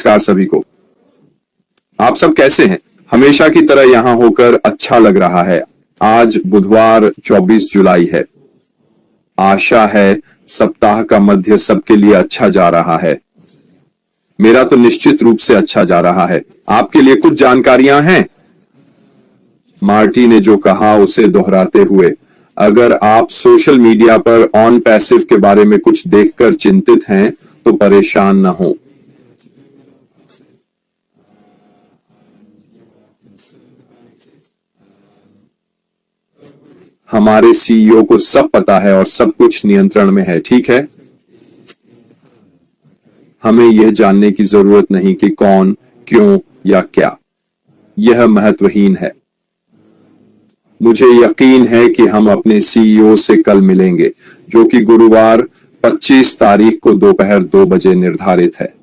नमस्कार सभी को। आप सब कैसे हैं? हमेशा की तरह यहां होकर अच्छा लग रहा है। आज बुधवार 24 जुलाई है। आशा है सप्ताह का मध्य सबके लिए अच्छा जा रहा है। मेरा तो निश्चित रूप से अच्छा जा रहा है। आपके लिए कुछ जानकारियां हैं। मार्टी ने जो कहा उसे दोहराते हुए, अगर आप सोशल मीडिया पर ऑन पैसिव के बारे में कुछ देखकर चिंतित हैं तो परेशान न हो। हमारे सीईओ को सब पता है और सब कुछ नियंत्रण में है, ठीक है? हमें यह जानने की जरूरत नहीं कि कौन, क्यों या क्या। यह महत्वहीन है। मुझे यकीन है कि हम अपने सीईओ से कल मिलेंगे, जो कि गुरुवार 25 तारीख को दोपहर 2 बजे निर्धारित है।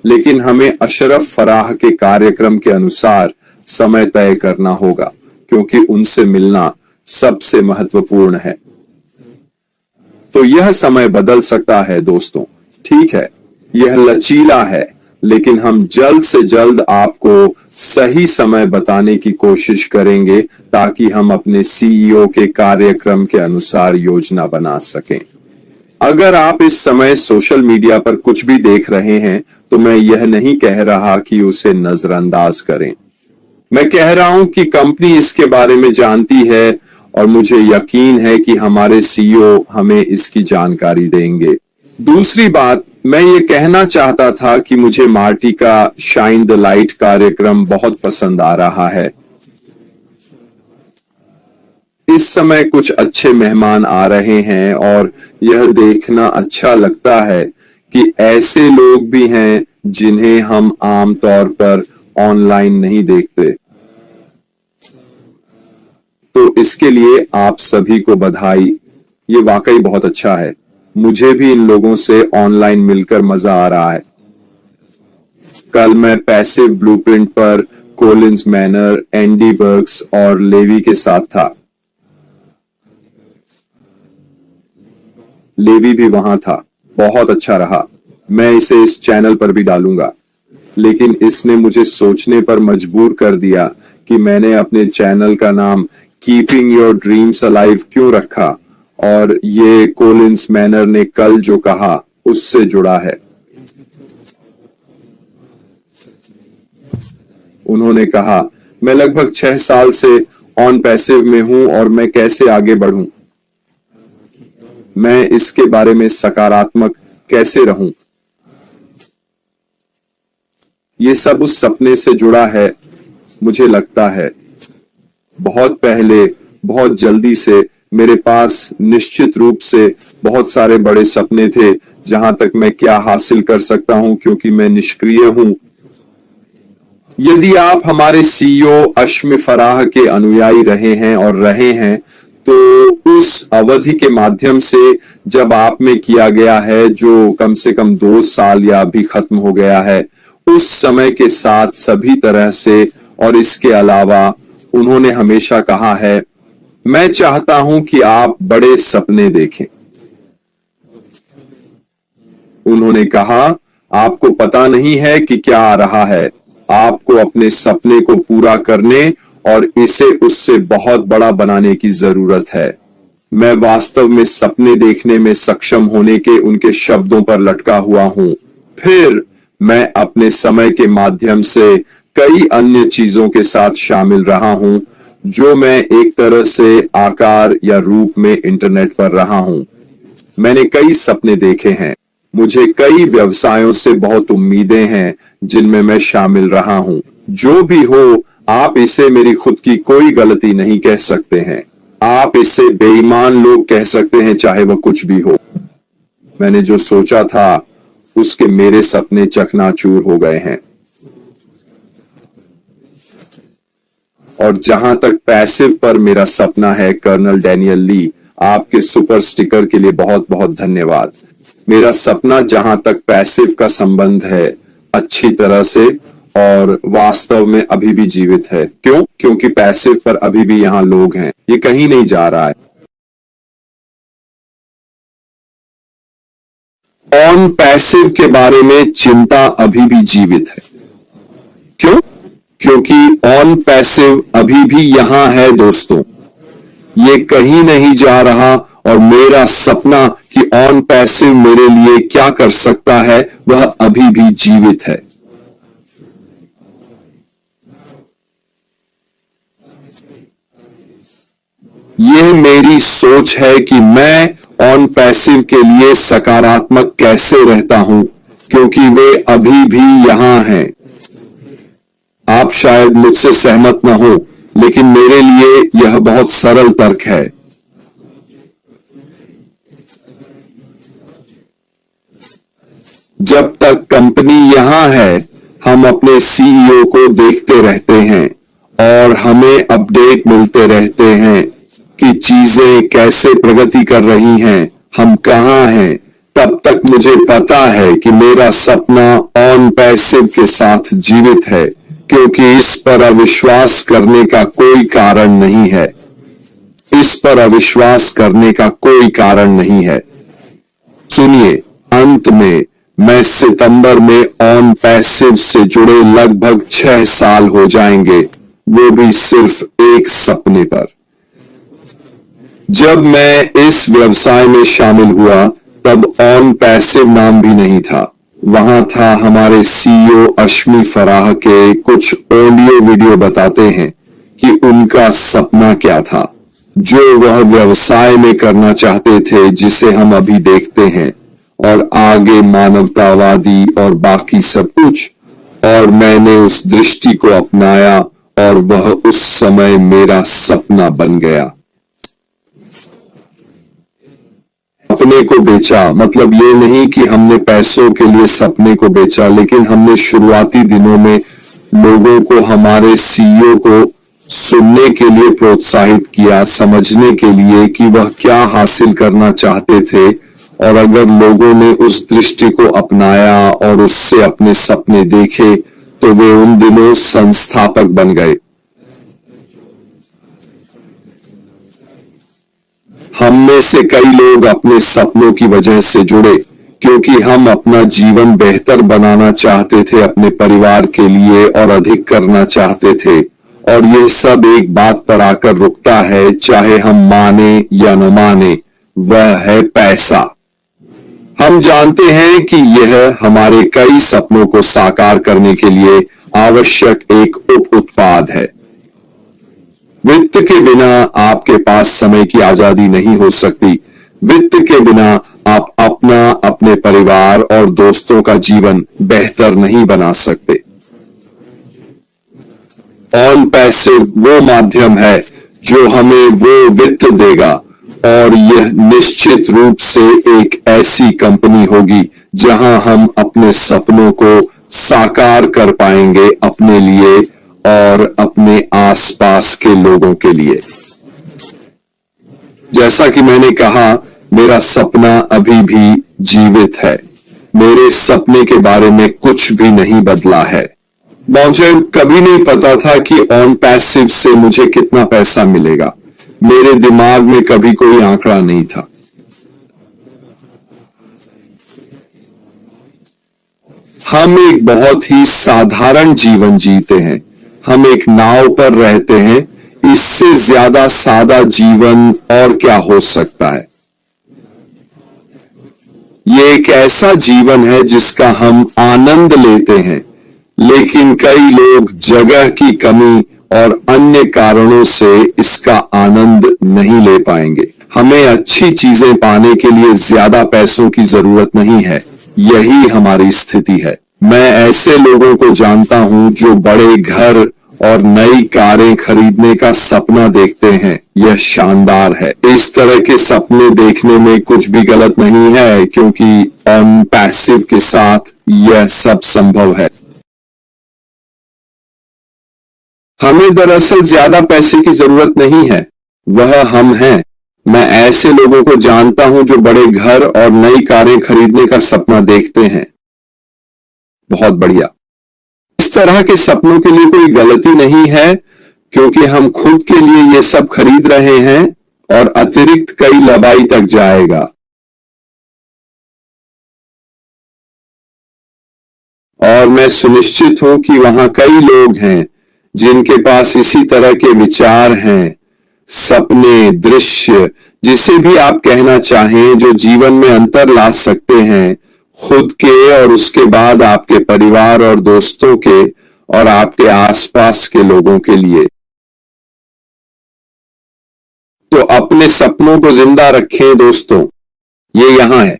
लेकिन हमें अशरफ फराह के कार्यक्रम के अनुसार समय तय करना होगा, क्योंकि उनसे मिलना सबसे महत्वपूर्ण है। तो यह समय बदल सकता है दोस्तों, ठीक है? यह लचीला है, लेकिन हम जल्द से जल्द आपको सही समय बताने की कोशिश करेंगे ताकि हम अपने सीईओ के कार्यक्रम के अनुसार योजना बना सकें। अगर आप इस समय सोशल मीडिया पर कुछ भी देख रहे हैं तो मैं यह नहीं कह रहा कि उसे नजरअंदाज करें। मैं कह रहा हूं कि कंपनी इसके बारे में जानती है और मुझे यकीन है कि हमारे सीईओ हमें इसकी जानकारी देंगे। दूसरी बात, मैं ये कहना चाहता था कि मुझे मार्टी का शाइन द लाइट कार्यक्रम बहुत पसंद आ रहा है। इस समय कुछ अच्छे मेहमान आ रहे हैं और यह देखना अच्छा लगता है कि ऐसे लोग भी हैं जिन्हें हम आमतौर पर ऑनलाइन नहीं देखते। तो इसके लिए आप सभी को बधाई। ये वाकई बहुत अच्छा है। मुझे भी इन लोगों से ऑनलाइन मिलकर मजा आ रहा है। कल मैं पैसिव ब्लूप्रिंट पर कोलिंस मैनर, एंडी बर्ग्स और लेवी के साथ था। लेवी भी वहां था। बहुत अच्छा रहा। मैं इसे इस चैनल पर भी डालूंगा। लेकिन इसने मुझे सोचने पर मजबूर कर दिया कि मैंने अपने चैनल का नाम कीपिंग योर ड्रीम्स अलाइव क्यों रखा, और ये कोलिंस मैनर ने कल जो कहा उससे जुड़ा है। उन्होंने कहा, मैं लगभग 6 साल से ऑन पैसिव में हूं और मैं कैसे आगे बढ़ूं। मैं इसके बारे में सकारात्मक कैसे रहूं। ये सब उस सपने से जुड़ा है। मुझे लगता है बहुत पहले, बहुत जल्दी से मेरे पास निश्चित रूप से बहुत सारे बड़े सपने थे, जहां तक मैं क्या हासिल कर सकता हूं क्योंकि मैं निष्क्रिय हूं। यदि आप हमारे सीईओ अश्म फराह के अनुयायी रहे हैं और रहे हैं, तो उस अवधि के माध्यम से जब आप में किया गया है, जो कम से कम 2 साल या अभी खत्म हो गया है, उस समय के साथ सभी तरह से, और इसके अलावा उन्होंने हमेशा कहा है, मैं चाहता हूं कि आप बड़े सपने देखें। उन्होंने कहा, आपको पता नहीं है कि क्या आ रहा है। आपको अपने सपने को पूरा करने और इसे उससे बहुत बड़ा बनाने की जरूरत है। मैं वास्तव में सपने देखने में सक्षम होने के उनके शब्दों पर लटका हुआ हूं। फिर मैं अपने समय के माध्यम से कई अन्य चीजों के साथ शामिल रहा हूं, जो मैं एक तरह से आकार या रूप में इंटरनेट पर रहा हूं। मैंने कई सपने देखे हैं। मुझे कई व्यवसायों से बहुत उम्मीदें हैं जिनमें मैं शामिल रहा हूं। जो भी हो, आप इसे मेरी खुद की कोई गलती नहीं कह सकते हैं। आप इसे बेईमान लोग कह सकते हैं, चाहे वह कुछ भी हो। मैंने जो सोचा था उसके मेरे सपने चकनाचूर हो गए हैं। और जहां तक पैसिव पर मेरा सपना है, कर्नल डैनियल ली, आपके सुपर स्टिकर के लिए बहुत बहुत धन्यवाद। मेरा सपना जहां तक पैसिव का संबंध है, अच्छी तरह से और वास्तव में अभी भी जीवित है। क्यों? क्योंकि पैसिव पर अभी भी यहां लोग हैं। ये कहीं नहीं जा रहा है। ऑन पैसिव के बारे में चिंता अभी भी जीवित है। क्यों? क्योंकि ऑन पैसिव अभी भी यहां है दोस्तों, ये कहीं नहीं जा रहा। और मेरा सपना कि ऑन पैसिव मेरे लिए क्या कर सकता है वह अभी भी जीवित है। यह मेरी सोच है कि मैं ऑन पैसिव के लिए सकारात्मक कैसे रहता हूं, क्योंकि वे अभी भी यहां हैं। आप शायद मुझसे सहमत न हो, लेकिन मेरे लिए यह बहुत सरल तर्क है। जब तक कंपनी यहां है, हम अपने सीईओ को देखते रहते हैं और हमें अपडेट मिलते रहते हैं कि चीजें कैसे प्रगति कर रही हैं, हम कहां हैं। तब तक मुझे पता है कि मेरा सपना ऑन पैसिव के साथ जीवित है, क्योंकि इस पर अविश्वास करने का कोई कारण नहीं है। इस पर अविश्वास करने का कोई कारण नहीं है। सुनिए, अंत में मैं सितंबर में ऑन पैसिव से जुड़े लगभग 6 साल हो जाएंगे, वो भी सिर्फ एक सपने पर। जब मैं इस व्यवसाय में शामिल हुआ तब ऑन पैसिव नाम भी नहीं था। वहां था हमारे सीईओ अश्मी फराह के कुछ ऑडियो वीडियो बताते हैं कि उनका सपना क्या था, जो वह व्यवसाय में करना चाहते थे जिसे हम अभी देखते हैं, और आगे मानवतावादी और बाकी सब कुछ। और मैंने उस दृष्टि को अपनाया और वह उस समय मेरा सपना बन गया। सपने को बेचा मतलब ये नहीं कि हमने पैसों के लिए सपने को बेचा, लेकिन हमने शुरुआती दिनों में लोगों को हमारे सीईओ को सुनने के लिए प्रोत्साहित किया, समझने के लिए कि वह क्या हासिल करना चाहते थे। और अगर लोगों ने उस दृष्टि को अपनाया और उससे अपने सपने देखे तो वे उन दिनों संस्थापक बन गए। हम में से कई लोग अपने सपनों की वजह से जुड़े, क्योंकि हम अपना जीवन बेहतर बनाना चाहते थे, अपने परिवार के लिए और अधिक करना चाहते थे। और यह सब एक बात पर आकर रुकता है, चाहे हम माने या न माने, वह है पैसा। हम जानते हैं कि यह हमारे कई सपनों को साकार करने के लिए आवश्यक एक उप उत्पाद है। वित्त के बिना आपके पास समय की आजादी नहीं हो सकती। वित्त के बिना आप अपना, अपने परिवार और दोस्तों का जीवन बेहतर नहीं बना सकते। ऑन पैसिव वो माध्यम है जो हमें वो वित्त देगा, और यह निश्चित रूप से एक ऐसी कंपनी होगी जहां हम अपने सपनों को साकार कर पाएंगे, अपने लिए और अपने आसपास के लोगों के लिए। जैसा कि मैंने कहा, मेरा सपना अभी भी जीवित है। मेरे सपने के बारे में कुछ भी नहीं बदला है। मुझे कभी नहीं पता था कि ऑन पैसिव से मुझे कितना पैसा मिलेगा। मेरे दिमाग में कभी कोई आंकड़ा नहीं था। हम एक बहुत ही साधारण जीवन जीते हैं। हम एक नाव पर रहते हैं। इससे ज्यादा सादा जीवन और क्या हो सकता है। ये एक ऐसा जीवन है जिसका हम आनंद लेते हैं, लेकिन कई लोग जगह की कमी और अन्य कारणों से इसका आनंद नहीं ले पाएंगे। हमें अच्छी चीजें पाने के लिए ज्यादा पैसों की जरूरत नहीं है, यही हमारी स्थिति है। मैं ऐसे लोगों को जानता हूं जो बड़े घर और नई कारें खरीदने का सपना देखते हैं। यह शानदार है। इस तरह के सपने देखने में कुछ भी गलत नहीं है, क्योंकि ऑन पैसिव के साथ यह सब संभव है। हमें दरअसल ज्यादा पैसे की जरूरत नहीं है, वह हम हैं। मैं ऐसे लोगों को जानता हूं जो बड़े घर और नई कारें खरीदने का सपना देखते हैं। बहुत बढ़िया। इस तरह के सपनों के लिए कोई गलती नहीं है, क्योंकि हम खुद के लिए ये सब खरीद रहे हैं और अतिरिक्त कई लंबाई तक जाएगा। और मैं सुनिश्चित हूं कि वहां कई लोग हैं जिनके पास इसी तरह के विचार हैं, सपने, दृश्य, जिसे भी आप कहना चाहें, जो जीवन में अंतर ला सकते हैं, खुद के और उसके बाद आपके परिवार और दोस्तों के और आपके आसपास के लोगों के लिए। तो अपने सपनों को जिंदा रखें दोस्तों, ये यहां है।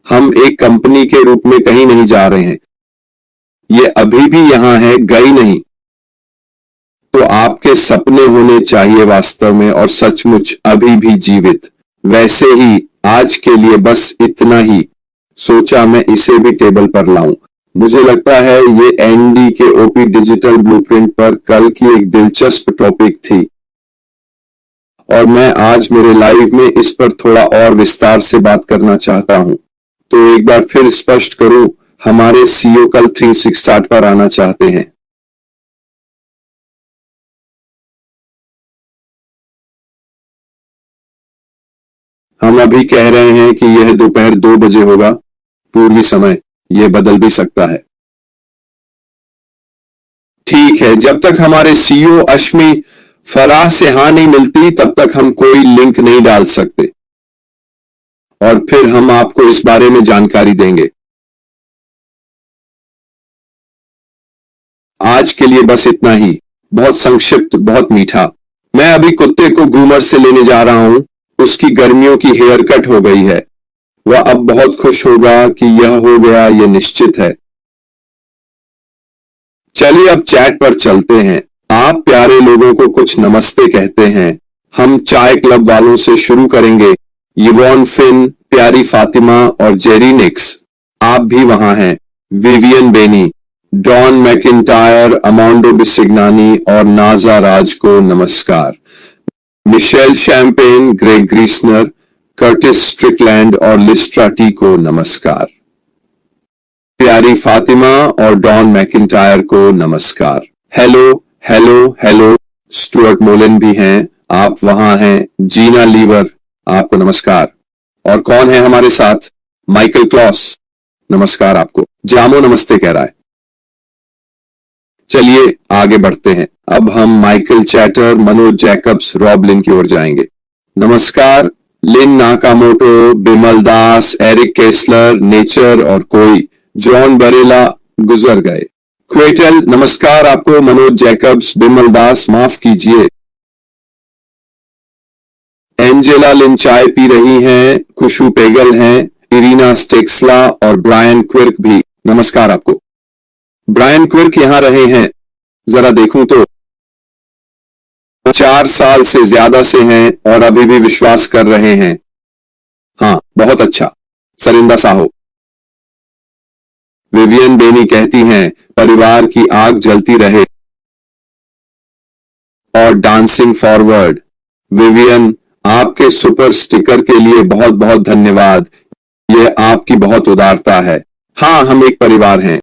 हम एक कंपनी के रूप में कहीं नहीं जा रहे हैं, ये अभी भी यहां है, गई नहीं। तो आपके सपने होने चाहिए वास्तव में और सचमुच अभी भी जीवित। वैसे ही आज के लिए बस इतना ही सोचा मैं इसे भी टेबल पर लाऊं। मुझे लगता है ये एनडी के ओपी डिजिटल ब्लूप्रिंट पर कल की एक दिलचस्प टॉपिक थी और मैं आज मेरे लाइव में इस पर थोड़ा और विस्तार से बात करना चाहता हूं। तो एक बार फिर स्पष्ट करूं, हमारे सीईओ कल 360 पर आना चाहते हैं। हम अभी कह रहे हैं कि यह दोपहर 2 बजे होगा पूर्वी समय, यह बदल भी सकता है। ठीक है, जब तक हमारे सीईओ अश्मी फराह से हाँ नहीं मिलती तब तक हम कोई लिंक नहीं डाल सकते और फिर हम आपको इस बारे में जानकारी देंगे। आज के लिए बस इतना ही, बहुत संक्षिप्त, बहुत मीठा। मैं अभी कुत्ते को ग्रूमर से लेने जा रहा हूं, उसकी गर्मियों की हेयर कट हो गई है। वह अब बहुत खुश होगा कि यह हो गया, यह निश्चित है। चलिए अब चैट पर चलते हैं। आप प्यारे लोगों को कुछ नमस्ते कहते हैं। हम चाय क्लब वालों से शुरू करेंगे। यवॉन फिन, प्यारी फातिमा और जेरी निक्स, आप भी वहां हैं। Vivian Benny, Don McIntyre, Amando Bisignani और नाजा राज को नमस्कार। Michelle Champagne, Greg Griesner, Curtis Strickland और लिस्ट्रा टी को नमस्कार। प्यारी फातिमा और डॉन मैकिंटायर को नमस्कार। हेलो हेलो हेलो, स्टुअर्ट मोलन भी हैं, आप वहां हैं। जीना लीवर, आपको नमस्कार। और कौन है हमारे साथ? माइकल क्लॉस, नमस्कार आपको। जामो नमस्ते कह रहा है। चलिए आगे बढ़ते हैं। अब हम Michael Chatter, Manoj Jacobs, Rob Lynn की ओर जाएंगे। नमस्कार। Lynn Nakamoto, Bimal Das, Eric Kessler, Nature और कोई, जॉन बरेला गुजर गए। क्वेटल, नमस्कार आपको। मनोज जैकब्स, बिमल दास, माफ कीजिए। एंजेला लिन चाय पी रही हैं, खुशू पेगल हैं, इरीना स्टेक्सला और ब्रायन क्विर्क भी, नमस्कार आपको। ब्रायन क्विर्क यहां रहे हैं, जरा देखूं तो 4 साल से ज्यादा से हैं और अभी भी विश्वास कर रहे हैं। हाँ, बहुत अच्छा। सरिंदा साहो। विवियन बेनी कहती हैं, परिवार की आग जलती रहे और डांसिंग फॉरवर्ड। विवियन, आपके सुपर स्टिकर के लिए बहुत बहुत धन्यवाद, यह आपकी बहुत उदारता है। हाँ, हम एक परिवार हैं।